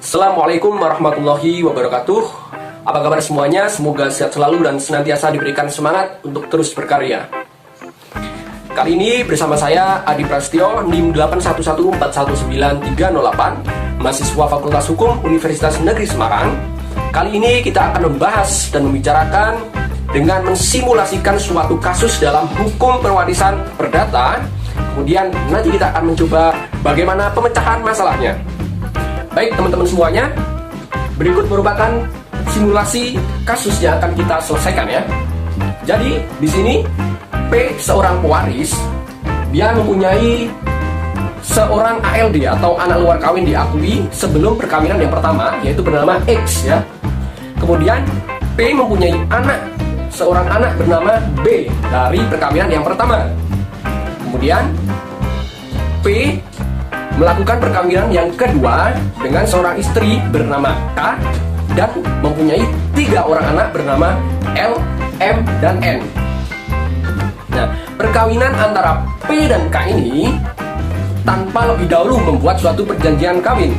Assalamualaikum warahmatullahi wabarakatuh. Apa kabar semuanya? Semoga sehat selalu dan senantiasa diberikan semangat untuk terus berkarya. Kali ini bersama saya Adi Prasetyo, NIM 811419308, mahasiswa Fakultas Hukum Universitas Negeri Semarang. Kali ini kita akan membahas dan membicarakan dengan mensimulasikan suatu kasus dalam hukum pewarisan perdata. Kemudian nanti kita akan mencoba bagaimana pemecahan masalahnya. Baik teman-teman semuanya, berikut merupakan simulasi kasus yang akan kita selesaikan ya. Jadi di sini P seorang pewaris, dia mempunyai seorang ALD atau anak luar kawin diakui sebelum perkawinan yang pertama, yaitu bernama X ya. Kemudian P mempunyai seorang anak bernama B dari perkawinan yang pertama. Kemudian P melakukan perkawinan yang kedua dengan seorang istri bernama K dan mempunyai 3 orang anak bernama L, M, dan N. Nah, perkawinan antara P dan K ini tanpa lebih dahulu membuat suatu perjanjian kawin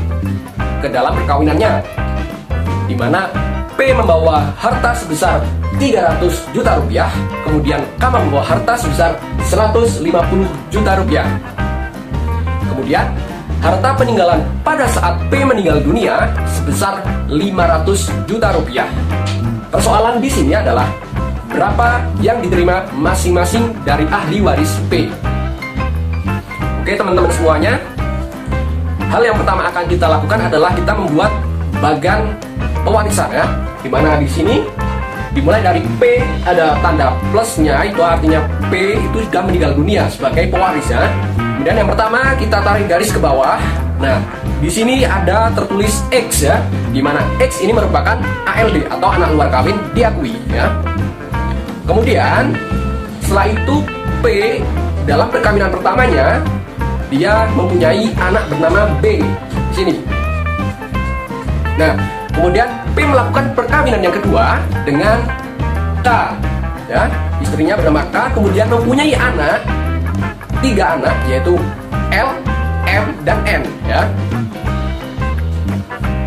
ke dalam perkawinannya, di mana P membawa harta sebesar 300 juta rupiah, kemudian K membawa harta sebesar 150 juta rupiah. Kemudian harta peninggalan pada saat P meninggal dunia sebesar 500 juta rupiah. Persoalan di sini adalah berapa yang diterima masing-masing dari ahli waris P. Oke teman-teman semuanya, hal yang pertama akan kita lakukan adalah kita membuat bagan pewarisan ya, dimana di sini dimulai dari P ada tanda plusnya, itu artinya P itu sudah meninggal dunia sebagai pewaris ya. Kemudian yang pertama kita tarik garis ke bawah. Nah, di sini ada tertulis X ya, di mana X ini merupakan ALD atau anak luar kawin diakui ya. Kemudian setelah itu P dalam perkawinan pertamanya dia mempunyai anak bernama B di sini. Nah, kemudian P melakukan perkawinan yang kedua dengan K ya, istrinya bernama K, kemudian mempunyai 3 anak yaitu L, M, dan N ya.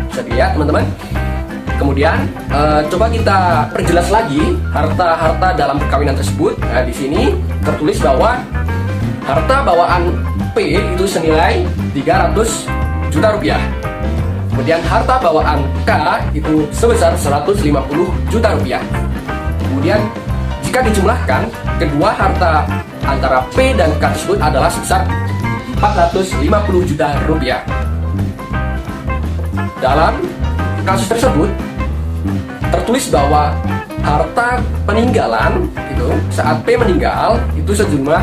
Bisa dilihat teman-teman. Kemudian coba kita perjelas lagi harta-harta dalam perkawinan tersebut. Nah, di sini tertulis bahwa harta bawaan P itu senilai 300 juta rupiah. Kemudian harta bawaan K itu sebesar 150 juta rupiah. Kemudian jika dijumlahkan, kedua harta antara P dan K tersebut adalah sebesar 450 juta rupiah. Dalam kasus tersebut tertulis bahwa harta peninggalan itu saat P meninggal itu sejumlah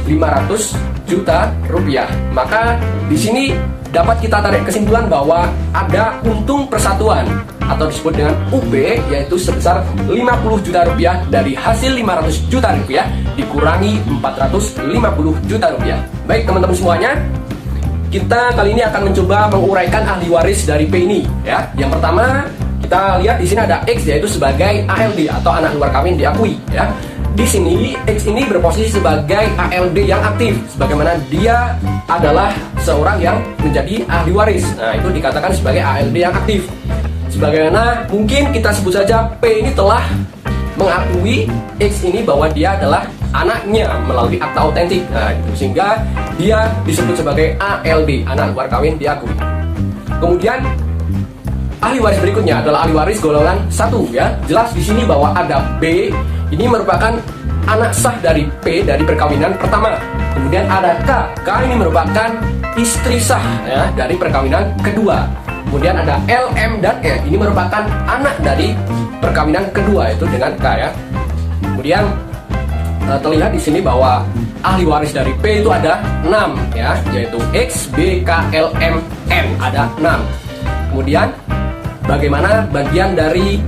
500 juta rupiah. Maka di sini dapat kita tarik kesimpulan bahwa ada untung persatuan atau disebut dengan UP, yaitu sebesar 50 juta rupiah dari hasil 500 juta rupiah dikurangi 450 juta rupiah. Baik teman-teman semuanya, kita kali ini akan mencoba menguraikan ahli waris dari P ini ya. Yang pertama kita lihat di sini ada X, yaitu sebagai ALD atau anak luar kawin diakui ya. Di sini X ini berposisi sebagai ALD yang aktif, sebagaimana dia adalah seorang yang menjadi ahli waris. Nah, itu dikatakan sebagai ALD yang aktif. Sebagaimana mungkin kita sebut saja P ini telah mengakui X ini bahwa dia adalah anaknya melalui akta autentik. Nah, itu sehingga dia disebut sebagai ALD, anak luar kawin diakui. Kemudian ahli waris berikutnya adalah ahli waris golongan 1 ya. Jelas di sini bahwa ada B, ini merupakan anak sah dari P dari perkawinan pertama. Kemudian ada K, K ini merupakan istri sah ya dari perkawinan kedua. Kemudian ada L, M, dan E, ini merupakan anak dari perkawinan kedua itu dengan K ya. Kemudian terlihat di sini bahwa ahli waris dari P itu ada 6 ya, yaitu X, B, K, L, M, N, ada 6. Kemudian bagaimana bagian dari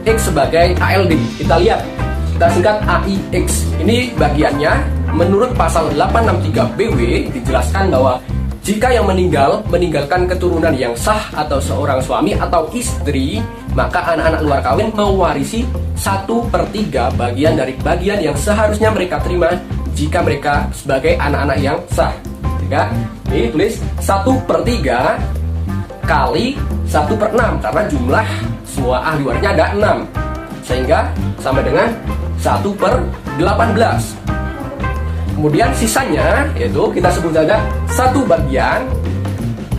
X sebagai ALD? Kita lihat, kita singkat AIX. Ini bagiannya menurut pasal 863 BW dijelaskan bahwa jika yang meninggalkan keturunan yang sah atau seorang suami atau istri, maka anak-anak luar kawin mewarisi 1/3 bagian dari bagian yang seharusnya mereka terima jika mereka sebagai anak-anak yang sah. Ini tulis 1/3 kali 1/6, karena jumlah semua ahli warisnya ada 6, sehingga sama dengan 1/18. Kemudian sisanya yaitu kita sebut saja 1 bagian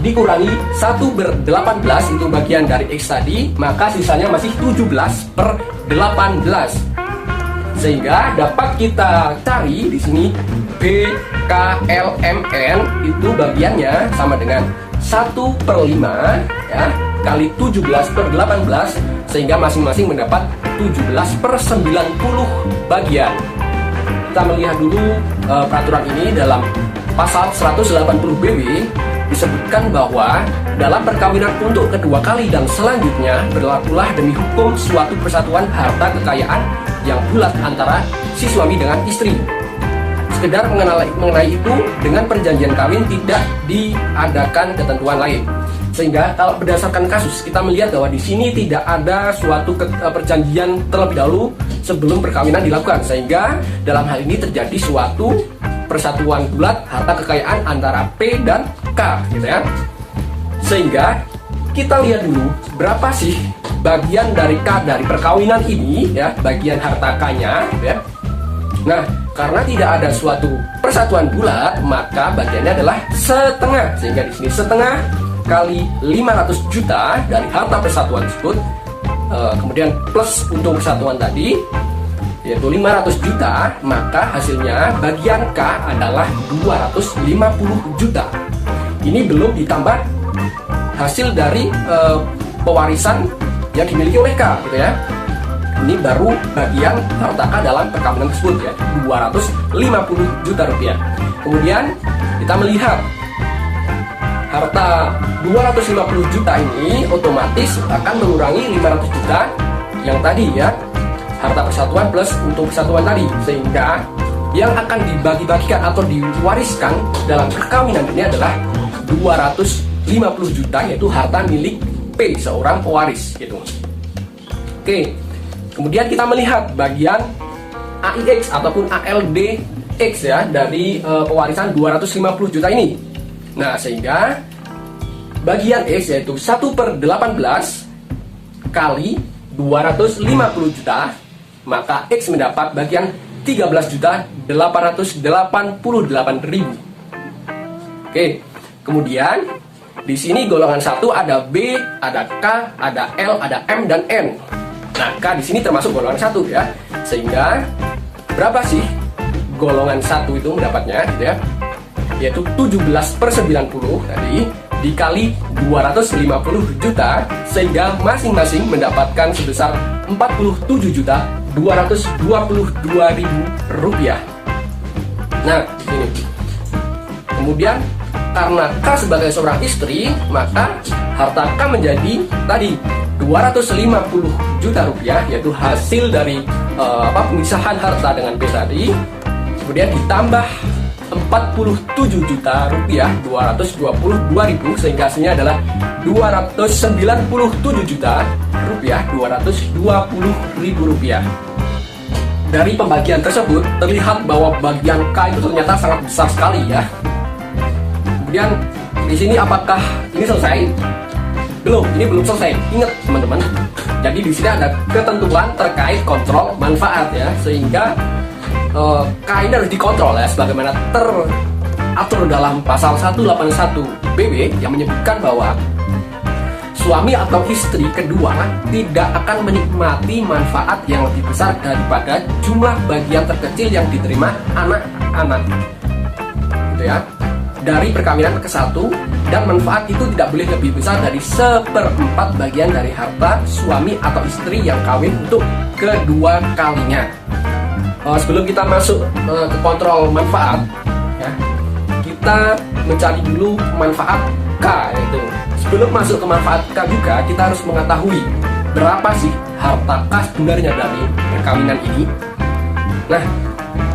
dikurangi 1/18, itu bagian dari X tadi, maka sisanya masih 17/18. Sehingga dapat kita cari di sini BKLMN itu bagiannya sama dengan 1/5 ya, kali 17/18, sehingga masing-masing mendapat 17/90 bagian. Kita melihat dulu peraturan ini dalam pasal 180 BW disebutkan bahwa dalam perkawinan untuk kedua kali dan selanjutnya berlakulah demi hukum suatu persatuan harta kekayaan yang bulat antara si suami dengan istri. Sekedar mengenai itu, dengan perjanjian kawin tidak diadakan ketentuan lain. Sehingga kalau berdasarkan kasus kita melihat bahwa di sini tidak ada suatu perjanjian terlebih dahulu sebelum perkawinan dilakukan, sehingga dalam hal ini terjadi suatu persatuan bulat harta kekayaan antara P dan K, gitu ya. Sehingga kita lihat dulu berapa sih bagian dari K dari perkawinan ini ya, bagian harta K-nya ya. Nah, karena tidak ada suatu persatuan bulat, maka bagiannya adalah setengah. Sehingga di sini setengah kali 500 juta dari harta persatuan tersebut, kemudian plus untuk persatuan tadi yaitu 500 juta, maka hasilnya bagian K adalah 250 juta. Ini belum ditambah hasil dari pewarisan yang dimiliki oleh K, gitu ya. Ini baru bagian harta K dalam perkawinan tersebut ya, 250 juta rupiah. Kemudian kita melihat harta 250 juta ini otomatis akan mengurangi 500 juta yang tadi ya, harta persatuan plus untuk persatuan tadi, sehingga yang akan dibagi-bagikan atau diwariskan dalam perkawinan ini adalah 250 juta, yaitu harta milik P, seorang pewaris gitu. Oke, kemudian kita melihat bagian AIX ataupun ALDX ya dari pewarisan 250 juta ini. Nah, sehingga bagian X yaitu 1/18 kali 250 juta, maka X mendapat bagian 13.888.000. Oke, kemudian di sini golongan 1 ada B, ada K, ada L, ada M dan N. Nah, K di sini termasuk golongan 1 ya. Sehingga berapa sih golongan 1 itu mendapatnya gitu ya? Yaitu 17/90 tadi dikali 250 juta, sehingga masing-masing mendapatkan sebesar 47.222.000 rupiah. Nah, di sini. Kemudian karena K sebagai seorang istri, maka harta K menjadi tadi 250 juta rupiah, yaitu hasil dari pemisahan harta dengan B tadi. Kemudian ditambah 47 juta rupiah 222.000, sehingga hasilnya adalah 297 juta rupiah 220.000 rupiah. Dari pembagian tersebut terlihat bahwa bagian K itu ternyata sangat besar sekali ya. Kemudian di sini apakah ini selesai? Belum, ini belum selesai. Ingat teman-teman. Jadi di sini ada ketentuan terkait kontrol manfaat ya, sehingga K ini harus dikontrol ya, sebagaimana teratur dalam pasal 181 BW yang menyebutkan bahwa suami atau istri kedua tidak akan menikmati manfaat yang lebih besar daripada jumlah bagian terkecil yang diterima anak-anak, gitu ya, dari perkawinan ke-1, dan manfaat itu tidak boleh lebih besar dari 1/4 bagian dari harta suami atau istri yang kawin untuk kedua kalinya. Sebelum kita masuk ke kontrol manfaat ya, kita mencari dulu manfaat K, yaitu sebelum masuk ke manfaat K juga kita harus mengetahui berapa sih harta K sebenarnya dari perkawinan ini. Nah,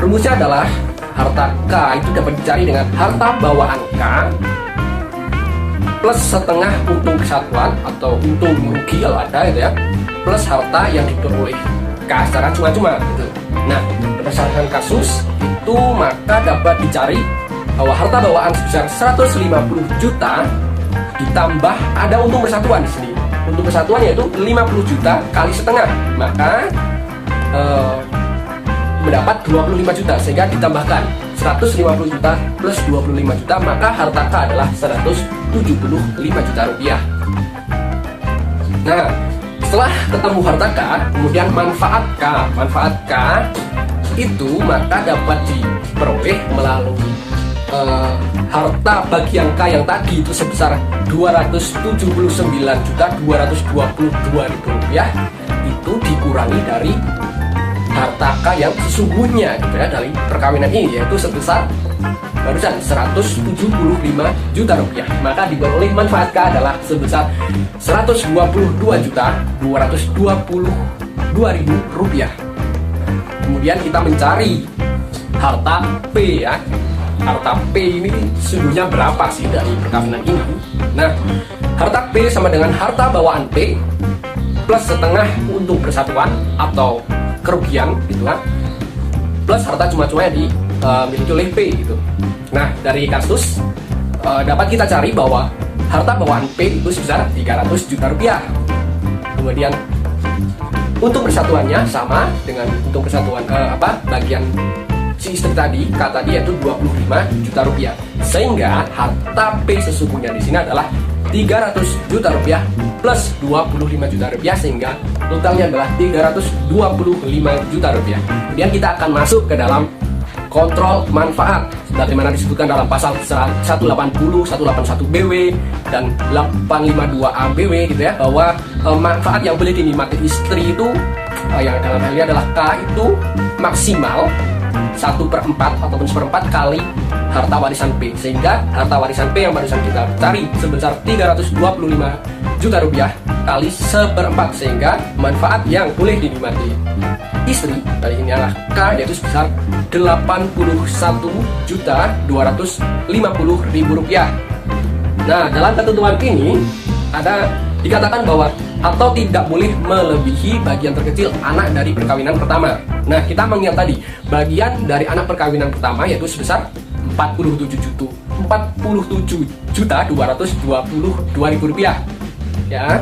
rumusnya adalah harta K itu dapat dicari dengan harta bawaan K plus setengah untung kesatuan atau untung rugi kalau ada gitu ya, plus harta yang diperoleh K secara cuma-cuma gitu. Nah, berdasarkan kasus itu maka dapat dicari bahwa harta bawaan sebesar 150 juta ditambah ada untung persatuan di sini. Untung persatuan yaitu 50 juta kali setengah, maka mendapat 25 juta, sehingga ditambahkan 150 juta plus 25 juta, maka harta K adalah 175 juta rupiah. Nah, setelah ketemu harta K, kemudian manfaat K. Manfaat K itu maka dapat diperoleh melalui harta bagian K yang tadi itu sebesar 279.222.000 rupiah, itu dikurangi dari harta K yang sesungguhnya gitu ya, dari perkawinan ini, yaitu sebesar barusan 175 juta rupiah. Maka diperoleh manfaat K adalah sebesar 122.222.000 rupiah. Kemudian kita mencari harta P ya. Harta P ini sesungguhnya berapa sih dari perkawinan ini? Nah, harta P sama dengan harta bawaan P plus setengah untung persatuan atau kerugian gitu kan, plus harta cuma-cuma yang dimiliki oleh P gitu. Nah, dari kasus dapat kita cari bahwa harta bawaan P itu sebesar 300 juta rupiah. Kemudian untung persatuannya sama dengan untung persatuan bagian si istri tadi, K tadi, yaitu 25 juta rupiah. Sehingga harta P sesungguhnya di sini adalah 300 juta rupiah plus 25 juta rupiah, sehingga totalnya adalah 325 juta rupiah. Kemudian kita akan masuk ke dalam kontrol manfaat sebagaimana disebutkan dalam pasal 180, 181 BW dan 852 ABW gitu ya, bahwa manfaat yang boleh dinikmati istri itu yang dalam hal ini adalah K itu maksimal 1/4 ataupun 1/4 kali harta warisan P, sehingga harta warisan P yang barusan kita cari sebesar 325 juta rupiah kali 1/4, sehingga manfaat yang boleh dinikmati istri kali ini adalah K, yaitu sebesar 81.250.000 rupiah. Nah, dalam ketentuan ini ada dikatakan bahwa atau tidak boleh melebihi bagian terkecil anak dari perkawinan pertama. Nah, kita mengingat tadi bagian dari anak perkawinan pertama yaitu sebesar 47.222.000 rupiah. Ya,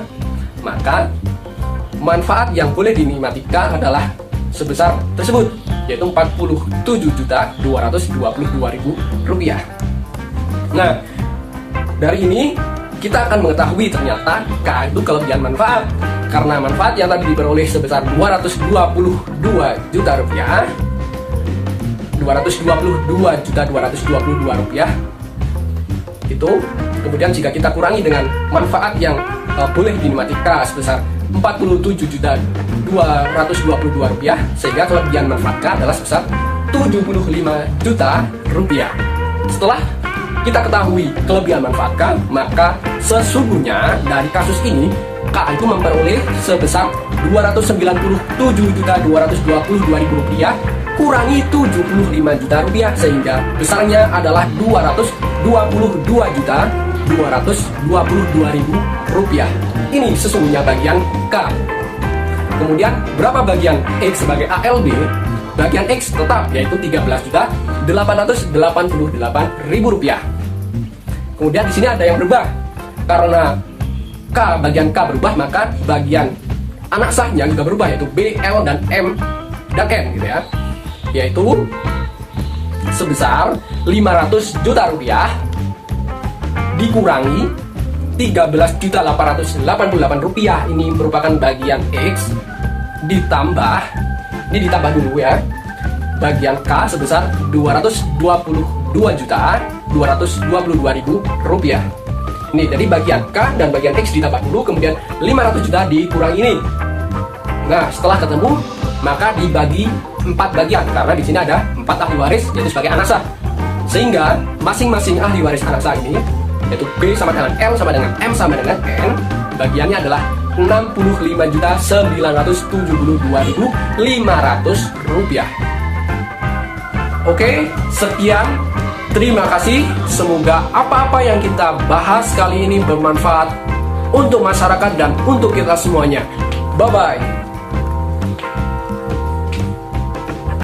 maka manfaat yang boleh dinikmati K adalah sebesar tersebut, yaitu 47.222.000 rupiah. Nah, dari ini kita akan mengetahui ternyata K itu kelebihan manfaat, karena manfaat yang tadi diperoleh sebesar 222 juta rupiah, 222.222 rupiah itu, kemudian jika kita kurangi dengan manfaat yang boleh dinikmati K sebesar 47.222 rupiah, sehingga kelebihan manfaat K adalah sebesar 75 juta rupiah. Setelah kita ketahui kelebihan manfaat K, maka sesungguhnya dari kasus ini K itu memperoleh sebesar 297.222.000 rupiah kurangi 75 juta rupiah, sehingga besarnya adalah 222.222.000 rupiah. Ini sesungguhnya bagian K. Kemudian berapa bagian X sebagai ALB? Bagian X tetap, yaitu 13.888.000 rupiah. Kemudian di sini ada yang berubah, karena bagian K berubah, maka bagian anak sahnya juga berubah, yaitu B, L, dan M dan N gitu ya, yaitu sebesar 500 juta rupiah dikurangi 13.888 rupiah. Ini merupakan bagian X, ditambah, ini ditambah dulu ya, bagian K sebesar 222.222.000 rupiah. Ini jadi bagian K dan bagian X ditambah dulu, kemudian 500 juta dikurangi ini. Nah, setelah ketemu maka dibagi 4 bagian, karena di sini ada 4 ahli waris yaitu sebagai anak sah, sehingga masing-masing ahli waris anak sah ini, yaitu B sama dengan L sama dengan M sama dengan N, bagiannya adalah 65.972.500 rupiah. Oke, sekian. Terima kasih. Semoga apa-apa yang kita bahas kali ini bermanfaat untuk masyarakat dan untuk kita semuanya. Bye-bye.